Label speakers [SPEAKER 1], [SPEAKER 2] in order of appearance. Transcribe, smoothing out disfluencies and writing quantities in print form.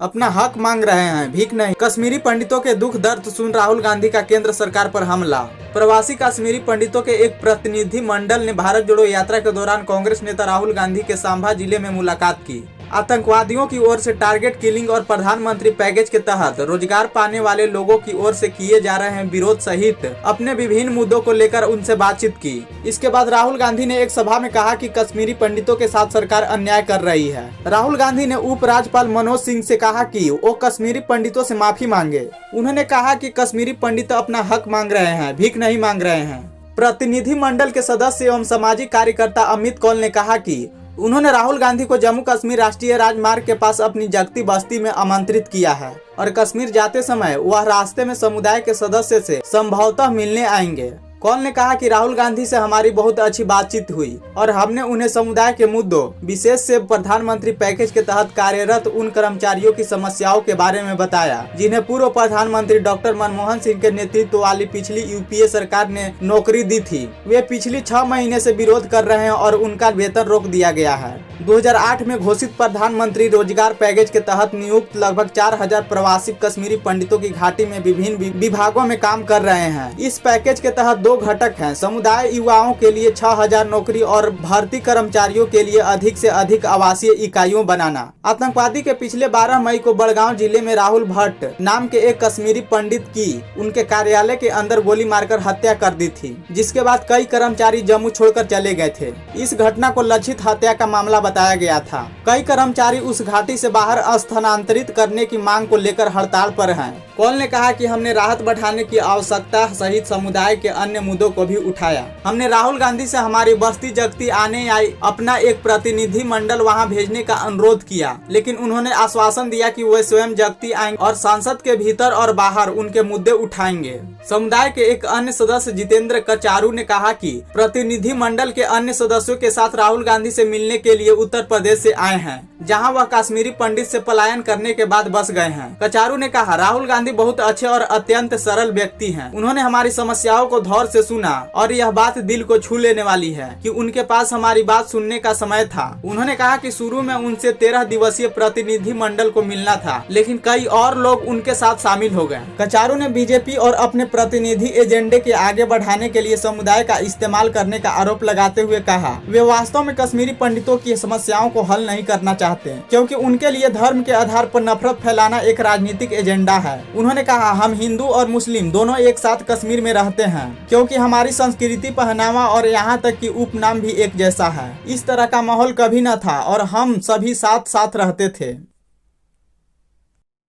[SPEAKER 1] अपना हक मांग रहे हैं, भीख नहीं। कश्मीरी पंडितों के दुख दर्द सुन राहुल गांधी का केंद्र सरकार पर हमला। प्रवासी कश्मीरी पंडितों के एक प्रतिनिधि मंडल ने भारत जोड़ो यात्रा के दौरान कांग्रेस नेता राहुल गांधी के सांबा जिले में मुलाकात की। आतंकवादियों की ओर से टारगेट किलिंग और प्रधानमंत्री पैकेज के तहत रोजगार पाने वाले लोगों की ओर से किए जा रहे हैं विरोध सहित अपने विभिन्न मुद्दों को लेकर उनसे बातचीत की। इसके बाद राहुल गांधी ने एक सभा में कहा कि कश्मीरी पंडितों के साथ सरकार अन्याय कर रही है। राहुल गांधी ने उपराज्यपाल मनोज सिंह से कहा कि वो कश्मीरी पंडितों से माफी मांगे। उन्होंने कहा कि कश्मीरी पंडित अपना हक मांग रहे हैं, भीख नहीं मांग रहे हैं। प्रतिनिधि मंडल के सदस्य एवं सामाजिक कार्यकर्ता अमित कौल ने कहा कि उन्होंने राहुल गांधी को जम्मू कश्मीर राष्ट्रीय राजमार्ग के पास अपनी जगती बस्ती में आमंत्रित किया है और कश्मीर जाते समय वह रास्ते में समुदाय के सदस्य से संभवतः मिलने आएंगे। कौल ने कहा कि राहुल गांधी से हमारी बहुत अच्छी बातचीत हुई और हमने उन्हें समुदाय के मुद्दों विशेष से प्रधानमंत्री पैकेज के तहत कार्यरत उन कर्मचारियों की समस्याओं के बारे में बताया जिन्हें पूर्व प्रधानमंत्री डॉक्टर मनमोहन सिंह के नेतृत्व वाली पिछली यूपीए सरकार ने नौकरी दी थी। वे पिछली 6 महीने से विरोध कर रहे हैं और उनका वेतन रोक दिया गया है। 2008 में घोषित प्रधानमंत्री रोजगार पैकेज के तहत नियुक्त लगभग 4000 प्रवासी कश्मीरी पंडितों की घाटी में विभिन्न विभागों में काम कर रहे हैं। इस पैकेज के तहत 2 घटक हैं, समुदाय युवाओं के लिए 6000 नौकरी और भर्ती कर्मचारियों के लिए अधिक से अधिक आवासीय इकाइयों बनाना। आतंकवादी के पिछले 12 मई को बड़गांव जिले में राहुल भट्ट नाम के एक कश्मीरी पंडित की उनके कार्यालय के अंदर गोली मारकर हत्या कर दी थी, जिसके बाद कई कर्मचारी जम्मू छोड़कर चले गए थे। इस घटना को लक्षित हत्या का मामला बताया गया था। कई कर्मचारी उस घाटी से बाहर स्थानांतरित करने की मांग को लेकर हड़ताल पर हैं। कौल ने कहा कि हमने राहत बढ़ाने की आवश्यकता सहित समुदाय के अन्य मुद्दों को भी उठाया। हमने राहुल गांधी से हमारी बस्ती जगती आने आई अपना एक प्रतिनिधि मंडल वहां भेजने का अनुरोध किया, लेकिन उन्होंने आश्वासन दिया कि वे स्वयं जगती आएंगे और संसद के भीतर और बाहर उनके मुद्दे उठाएंगे। समुदाय के एक अन्य सदस्य जितेंद्र कचारू ने कहा कि प्रतिनिधि मंडल के अन्य सदस्यों के साथ राहुल गांधी से मिलने के लिए उत्तर प्रदेश से आए हैं, जहां वह कश्मीरी पंडित से पलायन करने के बाद बस गए हैं। कचारू ने कहा, राहुल गांधी बहुत अच्छे और अत्यंत सरल व्यक्ति हैं। उन्होंने हमारी समस्याओं को धौर से सुना और यह बात दिल को छू लेने वाली है कि उनके पास हमारी बात सुनने का समय था। उन्होंने कहा कि शुरू में उनसे 13 दिवसीय प्रतिनिधि मंडल को मिलना था, लेकिन कई और लोग उनके साथ शामिल हो गए। कचारू ने बीजेपी और अपने प्रतिनिधि एजेंडे के आगे बढ़ाने के लिए समुदाय का इस्तेमाल करने का आरोप लगाते हुए कहा, वे वास्तव में कश्मीरी पंडितों की समस्याओं को हल नहीं करना चाहते, क्योंकि उनके लिए धर्म के आधार पर नफरत फैलाना एक राजनीतिक एजेंडा है। उन्होंने कहा, हम हिंदू और मुस्लिम दोनों एक साथ कश्मीर में रहते हैं, क्योंकि हमारी संस्कृति, पहनावा और यहाँ तक कि उपनाम भी एक जैसा है। इस तरह का माहौल कभी न था और हम सभी साथ साथ रहते थे।